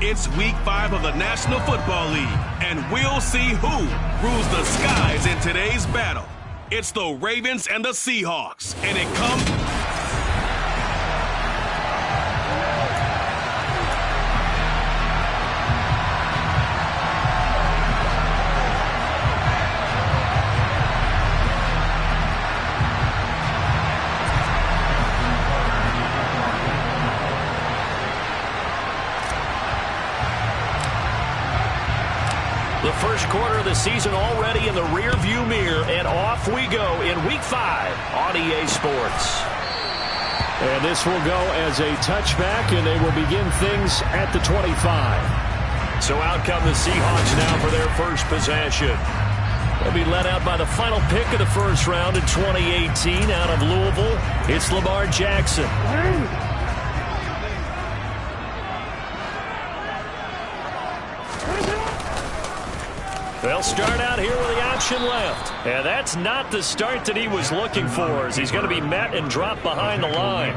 It's Week 5 of the National Football League, and we'll see who rules the skies in today's battle. It's the Ravens and the Seahawks, and it comes... The first quarter of the season already in the rearview mirror, and off we go in Week 5 on EA Sports. And this will go as a touchback, and they will begin things at the 25. So out come the Seahawks now for their first possession. They'll be led out by the final pick of the first round in 2018 out of Louisville. It's Lamar Jackson. They'll start out here with the option left. And that's not the start that he was looking for, as he's going to be met and dropped behind the line.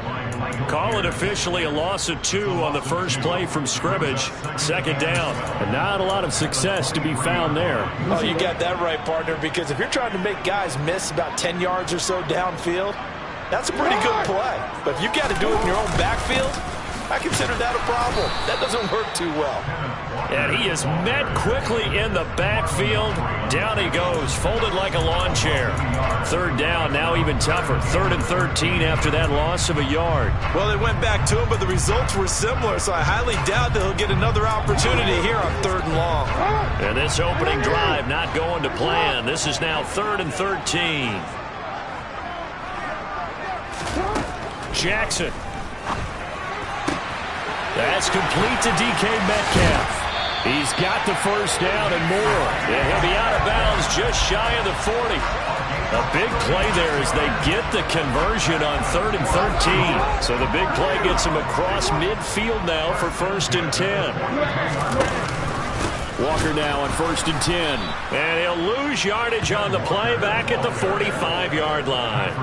Call it officially a loss of 2 on the first play from scrimmage. Second down. And not a lot of success to be found there. Oh, you got that right, partner, because if you're trying to make guys miss about 10 yards or so downfield, that's a pretty good play. But if you've got to do it in your own backfield, I consider that a problem. That doesn't work too well. And he is met quickly in the backfield. Down he goes, folded like a lawn chair. Third down, now even tougher. 3rd and 13 after that loss of a yard. Well, they went back to him, but the results were similar, so I highly doubt that he'll get another opportunity here on 3rd and long. And this opening drive not going to plan. This is now 3rd and 13. Jackson. That's complete to DK Metcalf. He's got the first down and more. And he'll be out of bounds just shy of the 40. A big play there as they get the conversion on 3rd and 13. So the big play gets him across midfield now for 1st and 10. Walker now on 1st and 10. And he'll lose yardage on the play back at the 45-yard line.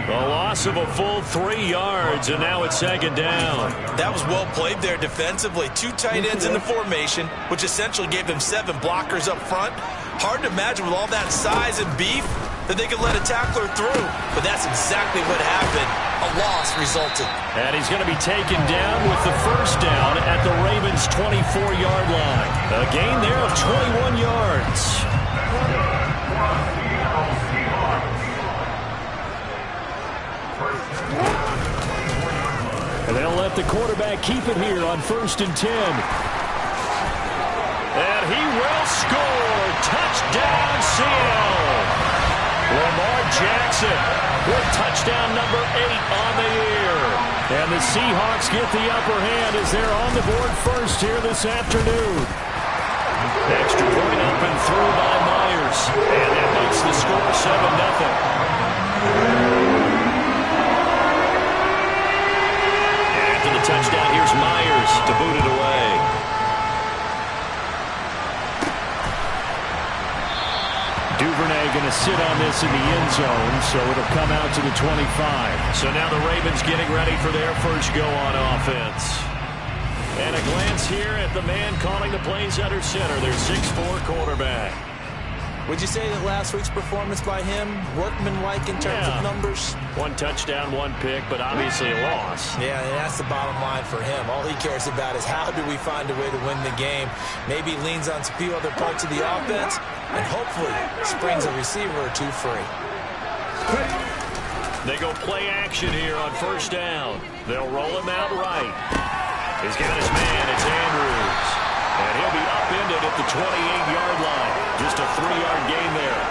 A loss of a full 3 yards, and now it's 2nd down. That was well played there defensively. 2 tight ends in the formation, which essentially gave them 7 blockers up front. Hard to imagine with all that size and beef that they could let a tackler through. But that's exactly what happened. A loss resulted. And he's going to be taken down with the first down at the Ravens' 24-yard line. A gain there of 21 yards. And they'll let the quarterback keep it here on 1st and 10. And he will score. Touchdown, Seattle. Lamar Jackson with touchdown number 8 on the year. And the Seahawks get the upper hand as they're on the board first here this afternoon. Extra point up and through by Myers. And that makes the score 7-0. The touchdown, here's Myers to boot it away. Duvernay going to sit on this in the end zone, so it'll come out to the 25. So now the Ravens getting ready for their first go on offense. And a glance here at the man calling the plays under center, their 6'4" quarterback. Would you say that last week's performance by him, workmanlike in terms of numbers? 1 touchdown, 1 pick, but obviously a loss. Yeah, and that's the bottom line for him. All he cares about is how do we find a way to win the game. Maybe he leans on a few other parts of the offense, and hopefully springs a receiver or 2 free. They go play action here on 1st down. They'll roll him out right. He's got his man, it's Andrews. And he'll be upended at the 28-yard line. Just a 3-yard gain there.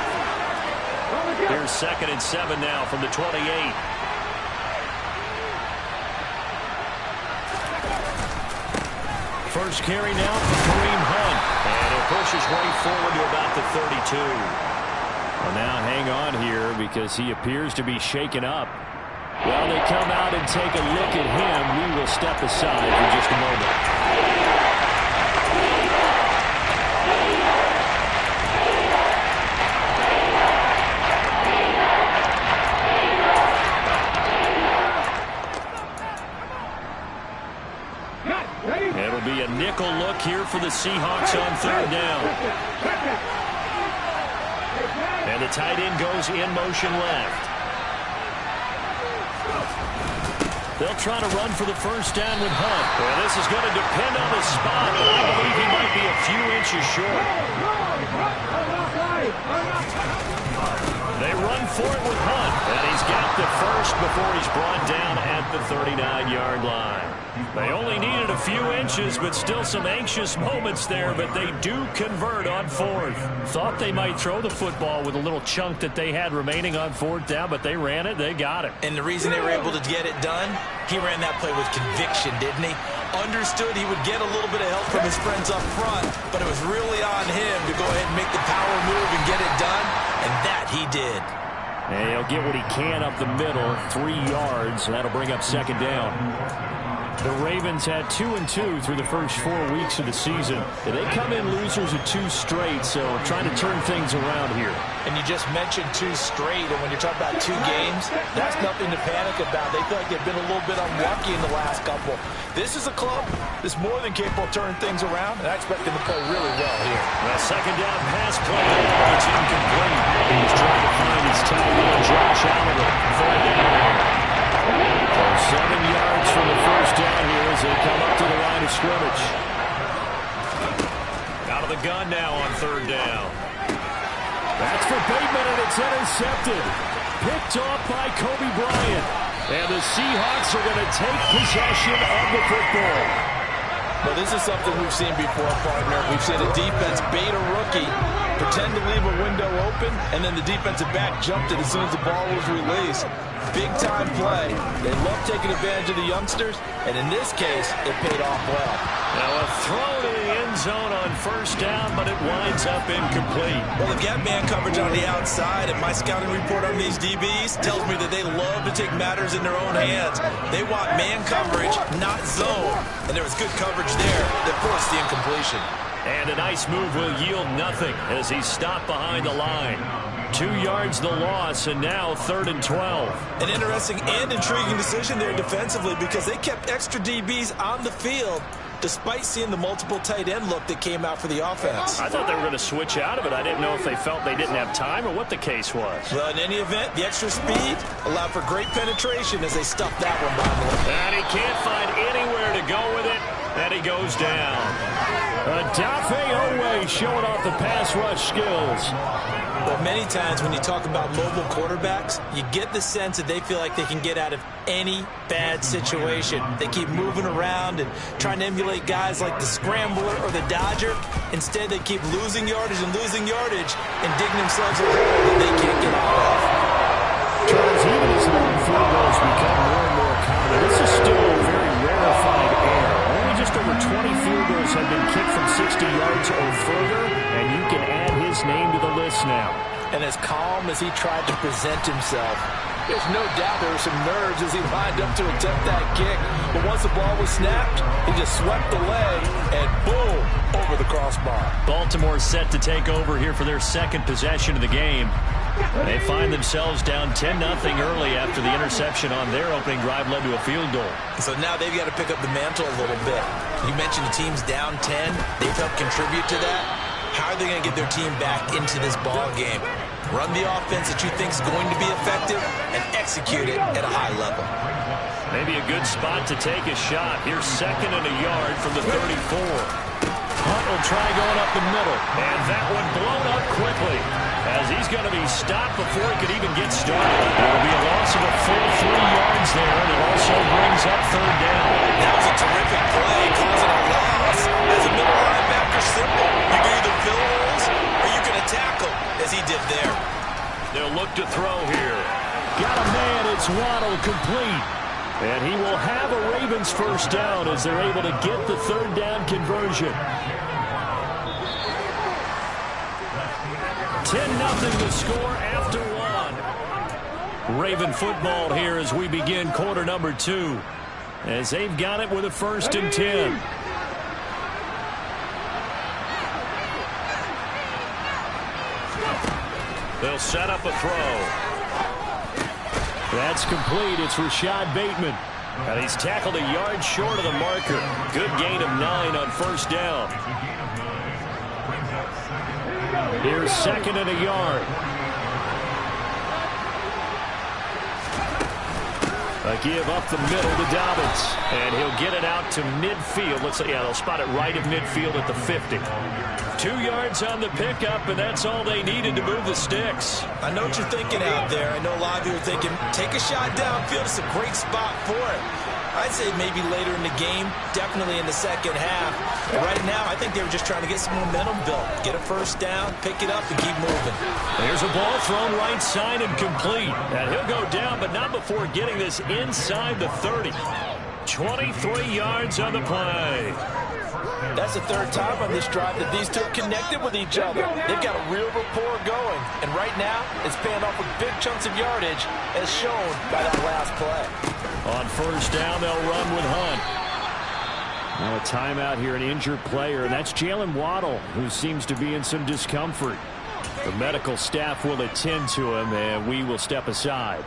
Here's 2nd and 7 now from the 28. First carry now for Kareem Hunt. And he'll push his way forward to about the 32. Well, now hang on here because he appears to be shaken up. While they come out and take a look at him, we will step aside for just a moment. It'll be a nickel look here for the Seahawks on third down. And the tight end goes in motion left. They'll try to run for the first down with Hunt. Well, this is going to depend on the spot, but I believe he might be a few inches short. They run for it with Hunt, and he's got the first before he's brought down at the 39-yard line. They only needed a few inches, but still some anxious moments there, but they do convert on fourth. Thought they might throw the football with a little chunk that they had remaining on fourth down, but they ran it, they got it. And the reason they were able to get it done, he ran that play with conviction, didn't he? Understood he would get a little bit of help from his friends up front, but it was really on him to go ahead and make the power move and get it done, and that he did. And he'll get what he can up the middle, 3 yards, and that'll bring up second down. The Ravens had 2-2 through the first 4 weeks of the season. They come in losers of 2 straight, so trying to turn things around here. And you just mentioned 2 straight, and when you're talking about 2 games, that's nothing to panic about. They feel like they've been a little bit unlucky in the last couple. This is a club that's more than capable of turning things around, and I expect them to play really well here. Well, second down pass play. It's incomplete. He's trying to find his tight end, Josh Allen. Third down. 7 yards from the first down here as they come up to the line of scrimmage. Out of the gun now on third down. That's for Bateman, and it's intercepted. Picked off by Kobe Bryant. And the Seahawks are going to take possession of the football. Well, this is something we've seen before, partner. We've seen a defense bait a rookie, pretend to leave a window open, and then the defensive back jumped it as soon as the ball was released. Big-time play. They love taking advantage of the youngsters, and in this case, it paid off well. Now a throw to the end zone on first down, but it winds up incomplete. Well, they've got man coverage on the outside, and my scouting report on these DBs tells me that they love to take matters in their own hands. They want man coverage, not zone, and there was good coverage there that forced the incompletion. And a nice move will yield nothing as he's stopped behind the line. 2 yards the loss, and now 3rd and 12. An interesting and intriguing decision there defensively because they kept extra DBs on the field despite seeing the multiple tight end look that came out for the offense. I thought they were going to switch out of it. I didn't know if they felt they didn't have time or what the case was. Well, in any event, the extra speed allowed for great penetration as they stuffed that one by the way. And he can't find anywhere to go with it, and he goes down. Adafe Owe showing off the pass rush skills. Well, many times when you talk about mobile quarterbacks, you get the sense that they feel like they can get out of any bad situation. They keep moving around and trying to emulate guys like the Scrambler or the Dodger. Instead, they keep losing yardage and digging themselves a hole that they can't get out of. Charles, even as long field goals become more and more common, this is still a very rarefied air. Only just over 20 field goals have been kicked from 60 yards or further, and you can add his name to the list now. And as calm as he tried to present himself, there's no doubt there were some nerves as he lined up to attempt that kick. But once the ball was snapped, he just swept the leg and boom, over the crossbar. Baltimore set to take over here for their second possession of the game. They find themselves down 10-0 early after the interception on their opening drive led to a field goal. So now they've got to pick up the mantle a little bit. You mentioned the team's down 10. They've helped contribute to that. How are they going to get their team back into this ball game? Run the offense that you think is going to be effective and execute it at a high level. Maybe a good spot to take a shot. Here's 2nd and a yard from the 34. Hunt will try going up the middle, and that one blown up quickly as he's going to be stopped before he could even get started. There will be a loss of a full 3 yards there, and it also brings up 3rd down. That was a terrific play, causing a loss. As a middle linebacker, simple. You can either fill holes or you can tackle, as he did there. They'll look to throw here. Got a man, it's Waddle complete. And he will have a Ravens first down as they're able to get the 3rd down conversion. 10-0 the score after 1. Raven football here as we begin quarter number 2. As they've got it with a 1st and 10. They'll set up a throw. That's complete. It's Rashad Bateman. And he's tackled a yard short of the marker. Good gain of 9 on first down. Here's second and a yard. A give up the middle to Dobbins. And he'll get it out to midfield. Looks like, yeah, they'll spot it right at midfield at the 50. 2 yards on the pickup, and that's all they needed to move the sticks. I know what you're thinking out there. I know a lot of you are thinking, take a shot downfield. It's a great spot for it. I'd say maybe later in the game, definitely in the second half. But right now, I think they were just trying to get some momentum built. Get a first down, pick it up, and keep moving. There's a ball thrown right side and complete. And he'll go down, but not before getting this inside the 30. 23 yards on the play. That's the third time on this drive that these two have connected with each other. They've got a real rapport going. And right now, it's paying off with big chunks of yardage, as shown by that last play. On first down, they'll run with Hunt. Now a timeout here, an injured player, and that's Jalen Waddle, who seems to be in some discomfort. The medical staff will attend to him, and we will step aside.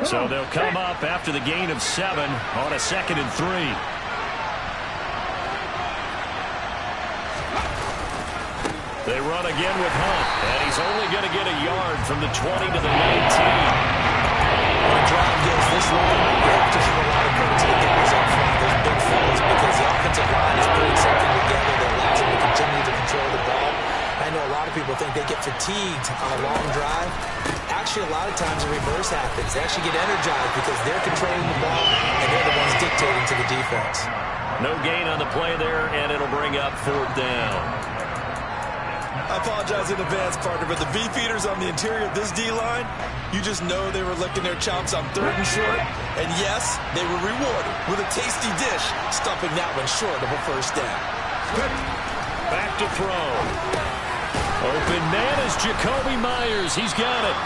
So they'll come up after the gain of 7 on a 2nd and 3. They run again with Hunt, and he's only going to get a yard from the 20 to the 19. When a drive goes this long, you have to give a lot of credit to the guys up front, those big fellas, because the offensive line is putting something together that allows them to continue to control the ball. I know a lot of people think they get fatigued on a long drive. Actually, a lot of times the reverse happens. They actually get energized because they're controlling the ball, and they're the ones dictating to the defense. No gain on the play there, and it'll bring up 4th down. I apologize in advance, partner, but the beefeaters on the interior of this D-line, you just know they were licking their chops on 3rd and short. And yes, they were rewarded with a tasty dish, stuffing that one short of a first down. Back to throw. Open man is Jacoby Myers. He's got it.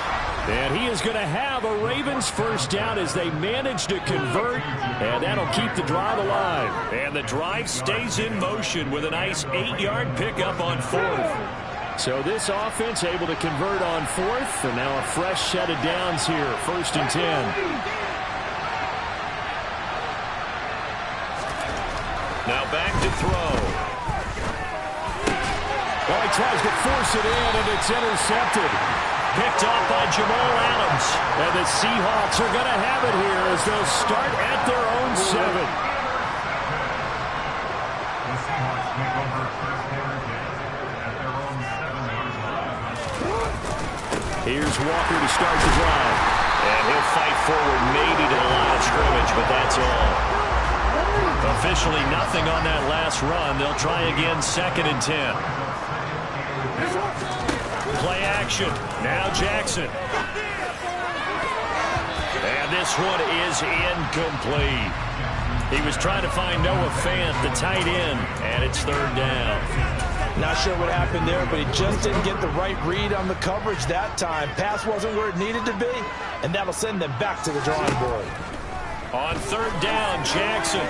And he is going to have a Ravens first down as they manage to convert. And that'll keep the drive alive. And the drive stays in motion with a nice 8-yard pickup on 4th. So this offense able to convert on 4th, and now a fresh set of downs here, 1st and 10. Now back to throw. Well, he tries to force it in, and it's intercepted. Picked off by Jamal Adams. And the Seahawks are going to have it here as they'll start at their own 7. Here's Walker to start the drive. And he'll fight forward maybe to the line of scrimmage, but that's all. Officially nothing on that last run. They'll try again 2nd and 10. Play action. Now Jackson. And this one is incomplete. He was trying to find Noah Fant, the tight end, and it's 3rd down. Not sure what happened there, but he just didn't get the right read on the coverage that time. Pass wasn't where it needed to be, and that'll send them back to the drawing board. On 3rd down, Jackson.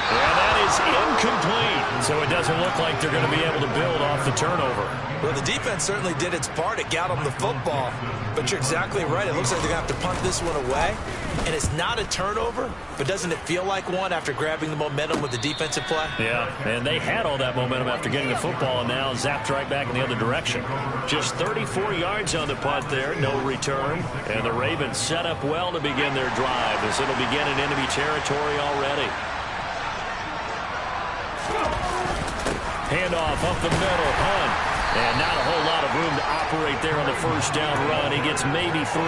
And that is incomplete. So it doesn't look like they're going to be able to build off the turnover. Well, the defense certainly did its part. It got them the football. But you're exactly right. It looks like they're going to have to punt this one away. And it's not a turnover, but doesn't it feel like one after grabbing the momentum with the defensive play? Yeah, and they had all that momentum after getting the football and now zapped right back in the other direction. Just 34 yards on the punt there, no return. And the Ravens set up well to begin their drive as it'll begin in enemy territory already. Handoff up the middle, Hunt. And not a whole lot of room to operate there on the first down run. He gets maybe 3.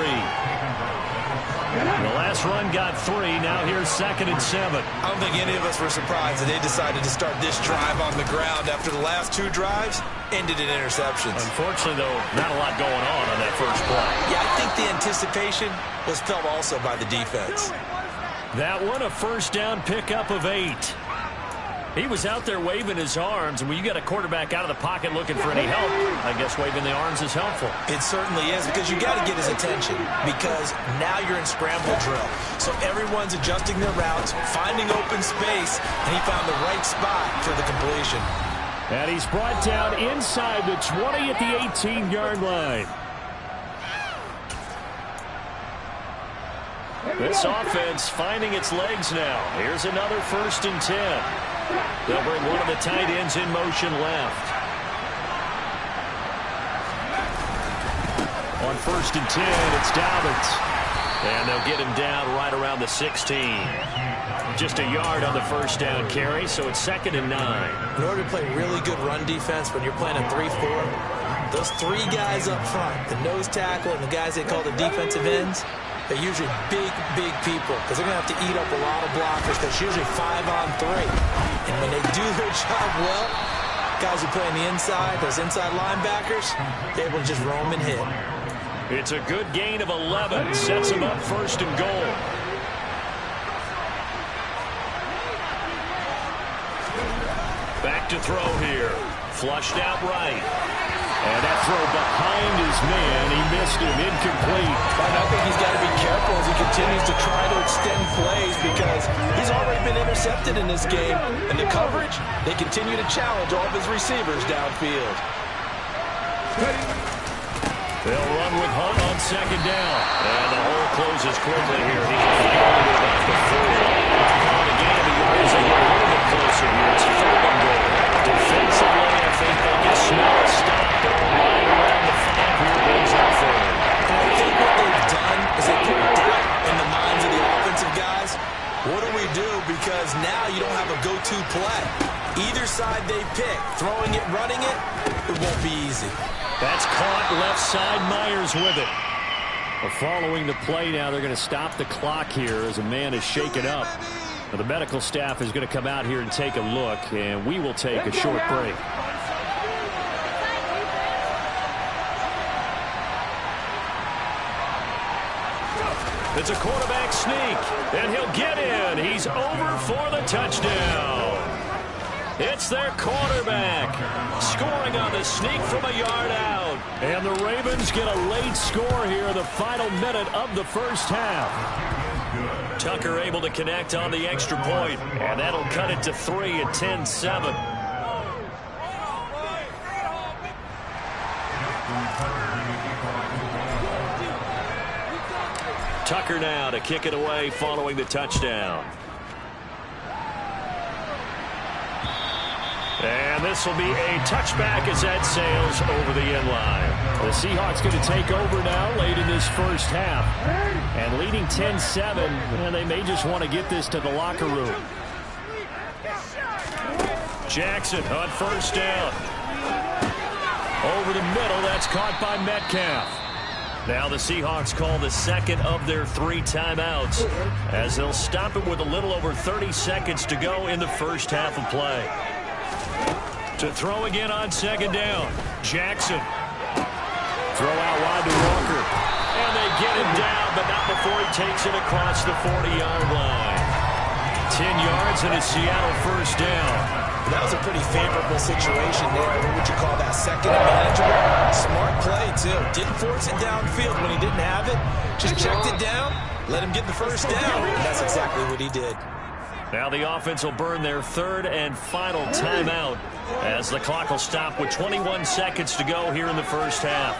The last run got 3. Now here's 2nd and 7. I don't think any of us were surprised that they decided to start this drive on the ground after the last 2 drives ended in interceptions. Unfortunately, though, not a lot going on that first play. Yeah, I think the anticipation was felt also by the defense. That one, a first down pickup of 8. He was out there waving his arms, and when you got a quarterback out of the pocket looking for any help, I guess waving the arms is helpful. It certainly is, because you got to get his attention, because now you're in scramble drill. So everyone's adjusting their routes, finding open space, and he found the right spot for the completion. And he's brought down inside the 20 at the 18-yard line. This offense finding its legs now. Here's another 1st and 10. They'll bring one of the tight ends in motion left. On 1st and 10, it's Dobbins. And they'll get him down right around the 16. Just a yard on the 1st down carry, so it's 2nd and 9. In order to play really good run defense when you're playing a 3-4, those 3 guys up front, the nose tackle and the guys they call the defensive ends, they're usually big people because they're going to have to eat up a lot of blockers because it's usually 5-on-3. And when they do their job well, guys who play on the inside, those inside linebackers, they're able to just roam and hit. It's a good gain of 11. Sets them up 1st and goal. Back to throw here. Flushed out right. And that throw behind his man. He missed him. Incomplete. And I think he's got to be careful as he continues to try to extend plays because he's already been intercepted in this game. And the coverage, they continue to challenge all of his receivers downfield. They'll run with Hunt on 2nd down. And the hole closes quickly here. He can find all the way back to 4. On the game, he goes a little bit closer here. It's 3rd and goal. Defensively, I think they can smell a stop there right around the 5 here. Brings up 3rd. And I think what they've done is they put doubt in the minds of the offensive guys. What do we do? Because now you don't have a go-to play. Either side they pick, throwing it, running it, it won't be easy. That's caught left side. Myers with it. Well, following the play now, they're going to stop the clock here as a man is shaken up. Now, the medical staff is going to come out here and take a look, and we will take a short break. It's a quarterback sneak, and he'll get in. He's over for the touchdown. It's their quarterback scoring on the sneak from a yard out. And the Ravens get a late score here in the final minute of the 1st half. Tucker able to connect on the extra point, and that'll cut it to 3 at 10-7. Tucker now to kick it away following the touchdown. And this will be a touchback as that sails over the end line. The Seahawks going to take over now late in this 1st half. And leading 10-7, and they may just want to get this to the locker room. Jackson on 1st down. Over the middle, that's caught by Metcalf. Now the Seahawks call the 2nd of their 3 timeouts as they'll stop it with a little over 30 seconds to go in the 1st half of play. To throw again on 2nd down. Jackson. Throw out wide to Walker. And they get him down, but not before he takes it across the 40-yard line. 10 yards and a Seattle 1st down. That was a pretty favorable situation there. What would you call that? 2nd and manageable. Smart play, too. Didn't force it downfield when he didn't have it. Just checked it down, let him get the 1st down. And that's exactly what he did. Now the offense will burn their 3rd and final timeout as the clock will stop with 21 seconds to go here in the 1st half.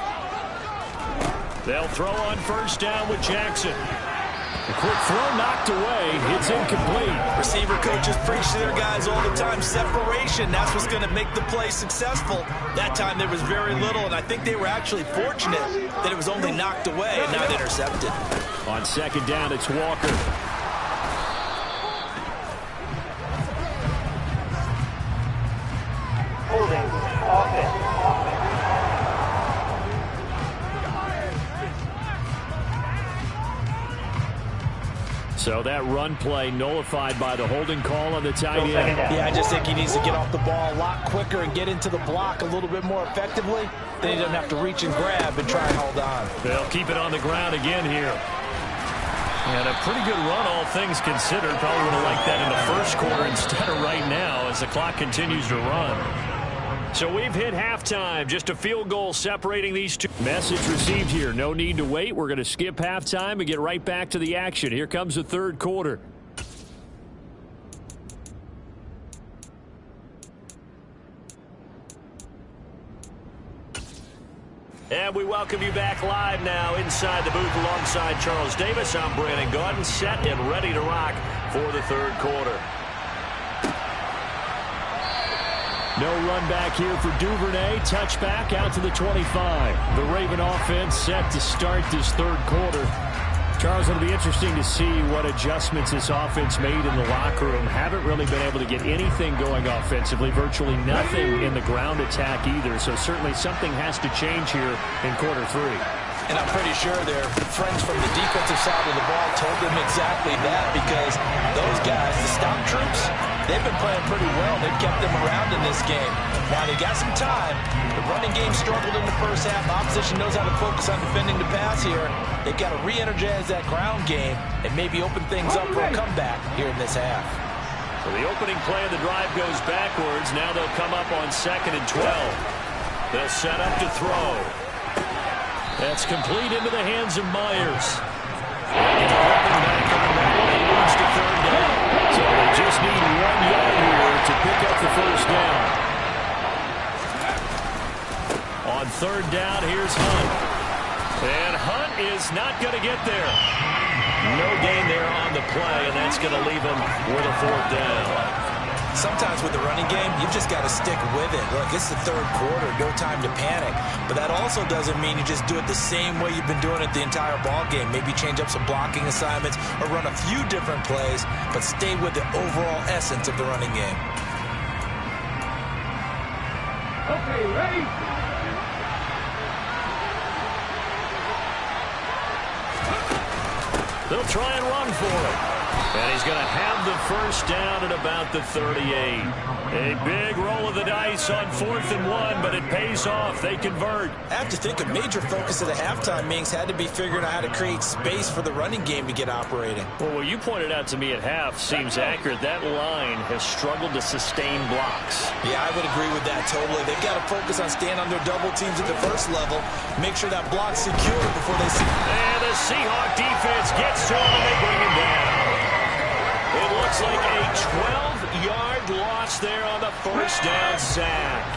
They'll throw on 1st down with Jackson. A quick throw knocked away. It's incomplete. Receiver coaches preach to their guys all the time. Separation, that's what's going to make the play successful. That time there was very little, and I think they were actually fortunate that it was only knocked away and not intercepted. On 2nd down, it's Walker. So that run play nullified by the holding call on the tight end. Yeah, I just think he needs to get off the ball a lot quicker and get into the block a little bit more effectively. Then he doesn't have to reach and grab and try and hold on. They'll keep it on the ground again here. And a pretty good run, all things considered. Probably would have liked that in the 1st quarter instead of right now as the clock continues to run. So we've hit halftime. Just a field goal separating these two. Message received here. No need to wait. We're going to skip halftime and get right back to the action. Here comes the 3rd quarter. And we welcome you back live now inside the booth alongside Charles Davis. I'm Brandon Gaudin, set and ready to rock for the third quarter. No run back here for Duvernay. Touchback out to the 25. The Raven offense set to start this third quarter. Charles, it'll be interesting to see what adjustments this offense made in the locker room. Haven't really been able to get anything going offensively. Virtually nothing in the ground attack either. So certainly something has to change here in quarter three. And I'm pretty sure their friends from the defensive side of the ball told them exactly that, because those guys, the stop troops, they've been playing pretty well. They've kept them around in this game. Now they got some time. The running game struggled in the first half. Opposition knows how to focus on defending the pass here. They've got to re-energize that ground game and maybe open things up for a comeback here in this half. So the opening play of the drive goes backwards. Now they'll come up on 2nd and 12. They'll set up to throw. That's complete into the hands of Myers. Back on that one, it leads to third down. So they just need 1 yard here to pick up the first down. On third down, here's Hunt. And Hunt is not going to get there. No gain there on the play, and that's going to leave him with a fourth down. Sometimes with the running game, you've just got to stick with it. Look, it's the third quarter, no time to panic. But that also doesn't mean you just do it the same way you've been doing it the entire ball game. Maybe change up some blocking assignments or run a few different plays, but stay with the overall essence of the running game. Okay, ready? They'll try and run for it. And he's going to have the first down at about the 38. A big roll of the dice on 4th and 1, but it pays off. They convert. I have to think a major focus of the halftime meetings had to be figuring out how to create space for the running game to get operating. Well, what you pointed out to me at half seems accurate. That line has struggled to sustain blocks. Yeah, I would agree with that totally. They've got to focus on staying on their double teams at the first level, make sure that block's secure before they see. And the Seahawk defense gets to him and they bring him down. It looks like a 12-yard loss there on the first down sack.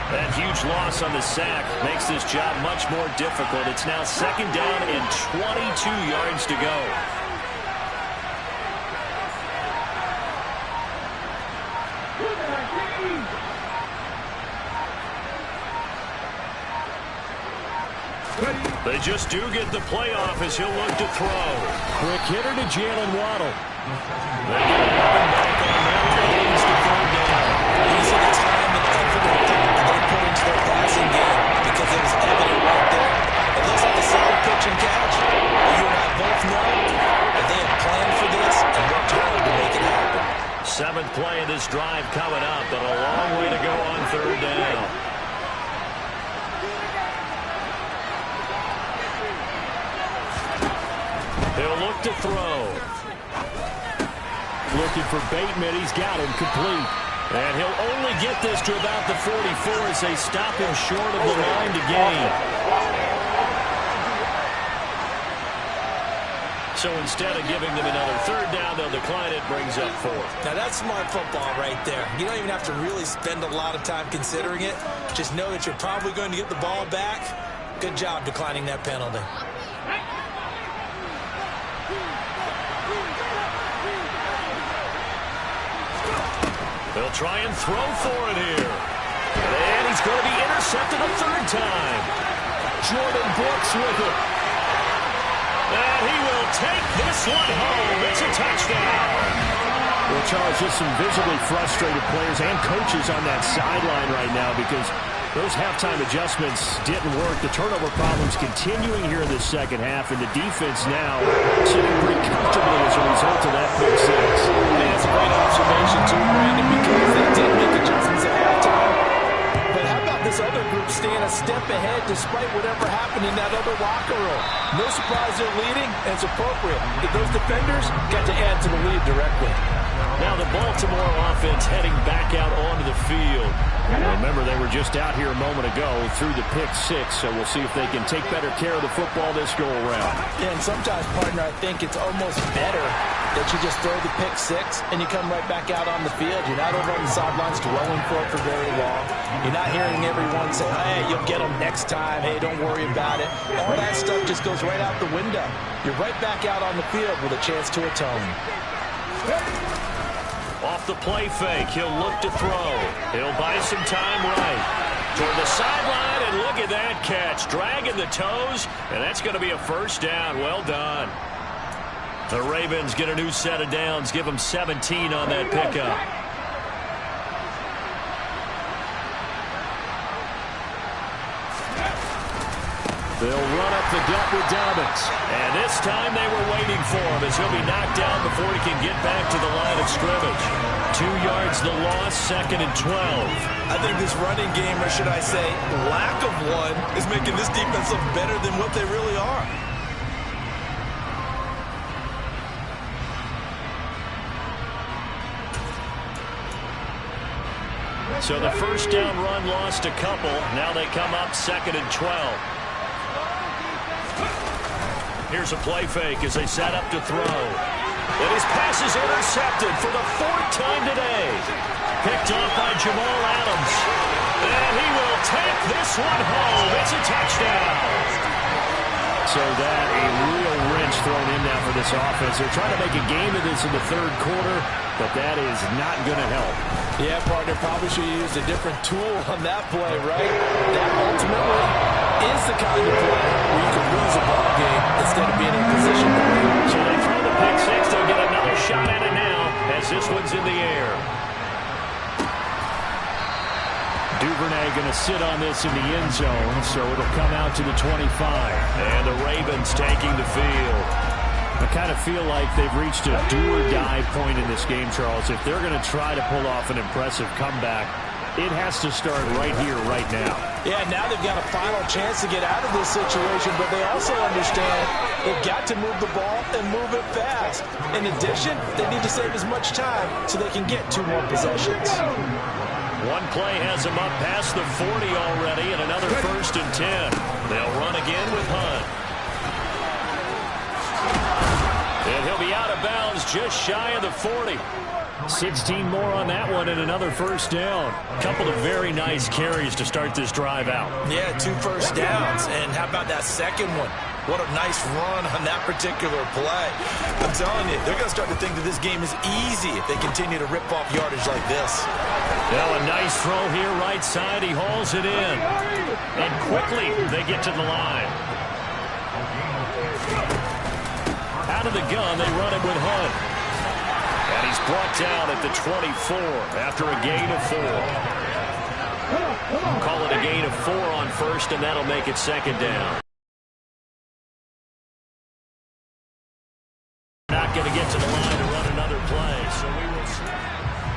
That huge loss on the sack makes this job much more difficult. It's now 2nd down and 22 yards to go. They just do get the playoff as he'll look to throw. Quick hitter to Jalen Waddle. They get a running back on that. That leads to third down. You see the time and effort that they put into their passing game, because it was evident right there. It looks like a solid pitch and catch. But you and I both know that they have planned for this and worked hard to make it happen. 7th play of this drive coming up, but a long way to go on third down. He'll look to throw. Looking for Bateman. He's got him complete. And he'll only get this to about the 44 as they stop him short of the line to gain. So instead of giving them another third down, they'll decline it. Brings up 4th. Now that's smart football right there. You don't even have to really spend a lot of time considering it. Just know that you're probably going to get the ball back. Good job declining that penalty. They'll try and throw for it here. And he's going to be intercepted a third time. Jordan Brooks with it. And he will take this one home. It's a touchdown. Well, Charles, just some visibly frustrated players and coaches on that sideline right now because those halftime adjustments didn't work. The turnover problems continuing here in the second half, and the defense now sitting pretty comfortably as a result of that pick six. And that's a great observation, too, Brandon, because they did make adjustments at halftime. But how about this other group staying a step ahead despite whatever happened in that other locker room? No surprise they're leading, and it's appropriate. Those defenders got to add to the lead directly. Now the Baltimore offense heading back out onto the field. Remember, they were just out here a moment ago through the pick six, so we'll see if they can take better care of the football this go-around. Yeah, and sometimes, partner, I think it's almost better that you just throw the pick six and you come right back out on the field. You're not over on the sidelines dwelling for it for very long. You're not hearing everyone say, hey, you'll get them next time. Hey, don't worry about it. All that stuff just goes right out the window. You're right back out on the field with a chance to atone. Off the play fake, he'll look to throw. He'll buy some time right. Toward the sideline, and look at that catch. Dragging the toes, and that's going to be a first down. Well done. The Ravens get a new set of downs. Give them 17 on that pickup. They'll run up the gut with Dobbins. And this time they were waiting for him as he'll be knocked down before he can get back to the line of scrimmage. 2 yards the loss, 2nd and 12. I think this running game, or should I say lack of one, is making this defense look better than what they really are. So the first down run lost a couple. Now they come up 2nd and 12. Here's a play fake as they set up to throw. And his pass is intercepted for the 4th time today. Picked off by Jamal Adams. And he will take this one home. It's a touchdown. So that a real wrench thrown in now for this offense. They're trying to make a game of this in the 3rd quarter, but that is not going to help. Yeah, partner, probably should have used a different tool on that play, right? That ultimately is the kind of play where you can lose a ball game instead of being in position to win. So they throw the pick six. They'll get another shot at it now as this one's in the air. Duvernay going to sit on this in the end zone, so it'll come out to the 25. And the Ravens taking the field. I kind of feel like they've reached a do-or-die point in this game, Charles. If they're going to try to pull off an impressive comeback, it has to start right here, right now. Yeah, now they've got a final chance to get out of this situation, but they also understand they've got to move the ball and move it fast. In addition, they need to save as much time so they can get 2 more possessions. One play has them up past the 40 already, and another 1st and 10. They'll run again with Hunt. And he'll be out of bounds just shy of the 40. 16 more on that one and another first down. Couple of very nice carries to start this drive out. Yeah, 2 first downs. And how about that second one? What a nice run on that particular play. I'm telling you, they're going to start to think that this game is easy if they continue to rip off yardage like this. Now a nice throw here right side. He hauls it in. And quickly they get to the line. Out of the gun, they run it with Hunt. And he's brought down at the 24 after a gain of 4. Call it a gain of 4 on first, and that'll make it 2nd down. Not going to get to the line to run another play, so we will see.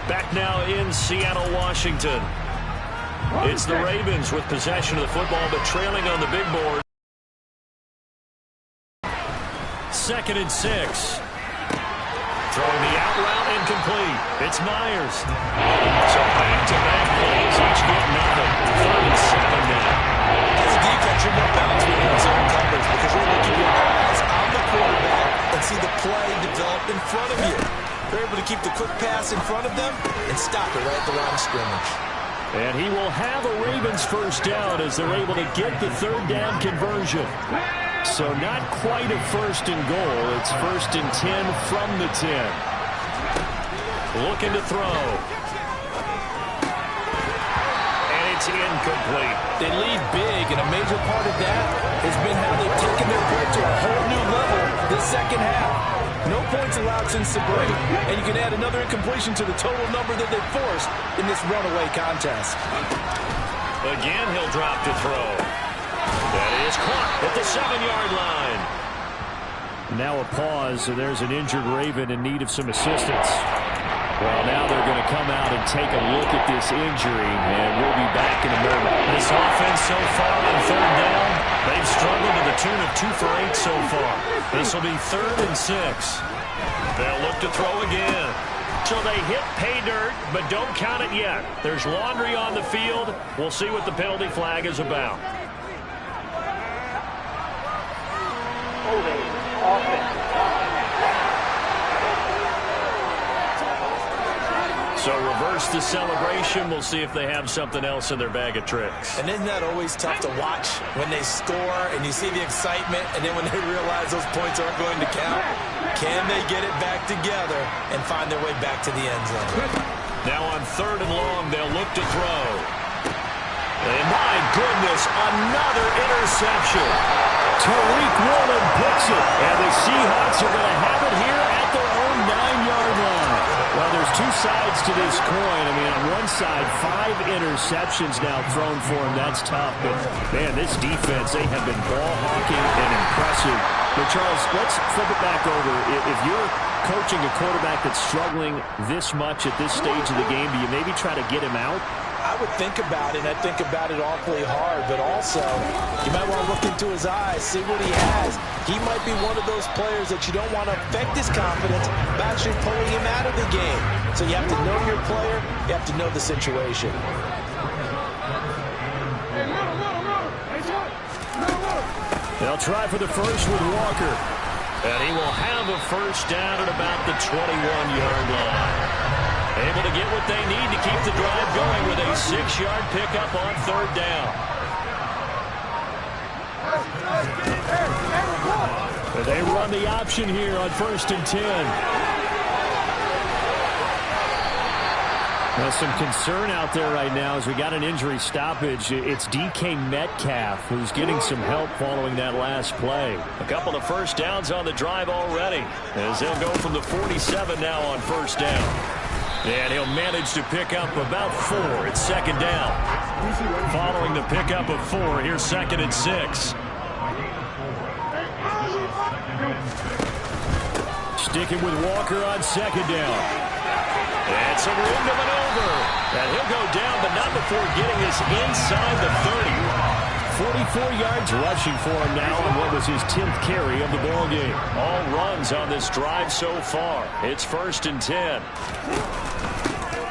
Back now in Seattle, Washington. It's the Ravens with possession of the football, but trailing on the big board. 2nd and 6. Throwing the out route incomplete. It's Myers. So back-to-back plays, each get nothing. 3rd and 7 now. As a defense, you're more balanced when you're in zone coverage because you're able to keep your eyes on the quarterback and see the play develop in front of you. They're able to keep the quick pass in front of them and stop it right at the line of scrimmage. And he will have a Ravens first down as they're able to get the 3rd down conversion. So not quite a 1st and goal. It's 1st and 10 from the 10. Looking to throw. And it's incomplete. They lead big, and a major part of that has been how they've taken their play to a whole new level this 2nd half. No points allowed since the break, and you can add another incompletion to the total number that they've forced in this runaway contest. Again, he'll drop to throw. That is caught at the 7-yard line. Now a pause. There's an injured Raven in need of some assistance. Well, now they're going to come out and take a look at this injury, and we'll be back in a moment. This offense so far on 3rd down, they've struggled to the tune of 2 for 8 so far. This will be 3rd and 6. They'll look to throw again. So they hit pay dirt, but don't count it yet. There's laundry on the field. We'll see what the penalty flag is about. Holding offense. So reverse the celebration. We'll see if they have something else in their bag of tricks. And isn't that always tough to watch when they score and you see the excitement, and then when they realize those points aren't going to count? Can they get it back together and find their way back to the end zone? Now on 3rd and long, they'll look to throw. And my goodness, another interception. Tariq Woolen picks it, and the Seahawks are going to have it here at their own 9-yard line. Well, there's two sides to this coin. I mean, on one side, 5 interceptions now thrown for him. That's tough. But, man, this defense, they have been ball hawking and impressive. But, Charles, let's flip it back over. If you're coaching a quarterback that's struggling this much at this stage of the game, do you maybe try to get him out? I would think about it, and I think about it awfully hard, but also you might want to look into his eyes, see what he has. He might be one of those players that you don't want to affect his confidence by actually pulling him out of the game. So you have to know your player, you have to know the situation. They'll try for the first with Walker. And he will have a first down at about the 21-yard line. Able to get what they need to keep the drive going with a 6-yard pickup on 3rd down. They run the option here on 1st and 10. Well, some concern out there right now as we got an injury stoppage. It's DK Metcalf who's getting some help following that last play. A couple of first downs on the drive already as they'll go from the 47 now on 1st down. And he'll manage to pick up about 4. It's 2nd down. Following the pickup of 4, here's 2nd and 6. Sticking with Walker on 2nd down. And some room to maneuver. And he'll go down, but not before getting this inside the 30. 44 yards rushing for him now on what was his 10th carry of the ball game. All runs on this drive so far. It's 1st and 10.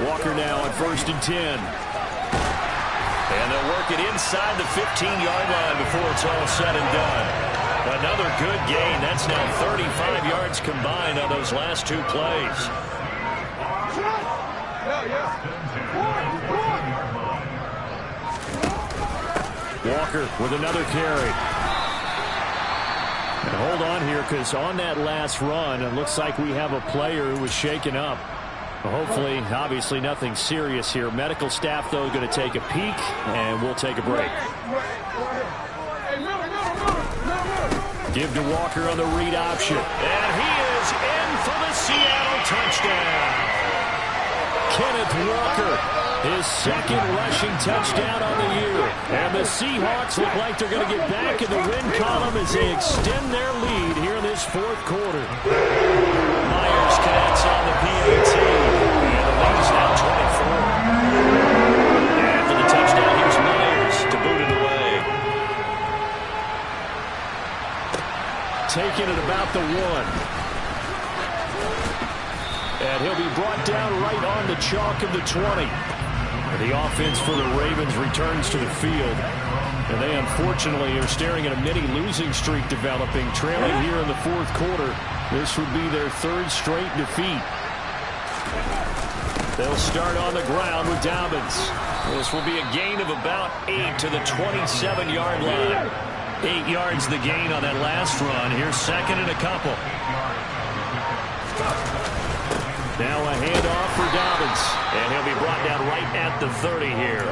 Walker now on 1st and 10. And they'll work it inside the 15-yard line before it's all said and done. Another good gain. That's now 35 yards combined on those last 2 plays. Walker with another carry. And hold on here, because on that last run, it looks like we have a player who was shaken up. Hopefully, obviously nothing serious here. Medical staff, though, going to take a peek, and we'll take a break. Give to Walker on the read option. And he is in for the Seattle touchdown. Kenneth Walker, his 2nd rushing touchdown on the year. And the Seahawks look like they're going to get back in the win column as they extend their lead here in this 4th quarter. Myers connects on the PAT. And the lead's now 24. And for the touchdown, here's Myers to boot it away. Taking it about the 1. And he'll be brought down right on the chalk of the 20. And the offense for the Ravens returns to the field. And they unfortunately are staring at a mini losing streak developing, trailing here in the 4th quarter. This would be their 3rd straight defeat. They'll start on the ground with Dobbins. This will be a gain of about 8 to the 27-yard line. 8 yards the gain on that last run. Here's 2nd and a couple. Now a handoff for Dobbins. And he'll be brought down right at the 30 here.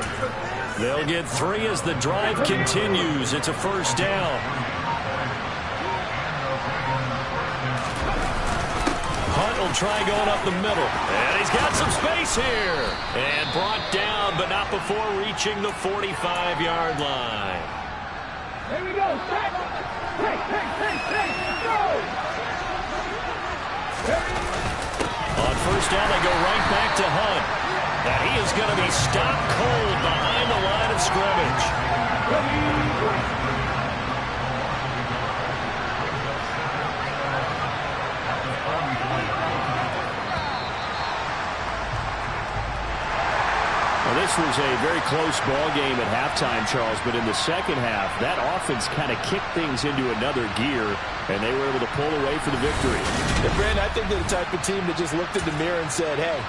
They'll get 3 as the drive continues. It's a 1st down. Hunt will try going up the middle. And he's got some space here. And brought down, but not before reaching the 45-yard line. Here we go. Go. On 1st down, they go right back to Hunt. And he is going to be stopped cold behind the line of scrimmage. This was a very close ball game at halftime, Charles, but in the second half, that offense kind of kicked things into another gear, and they were able to pull away for the victory. And Brandon, I think they're the type of team that just looked in the mirror and said, hey,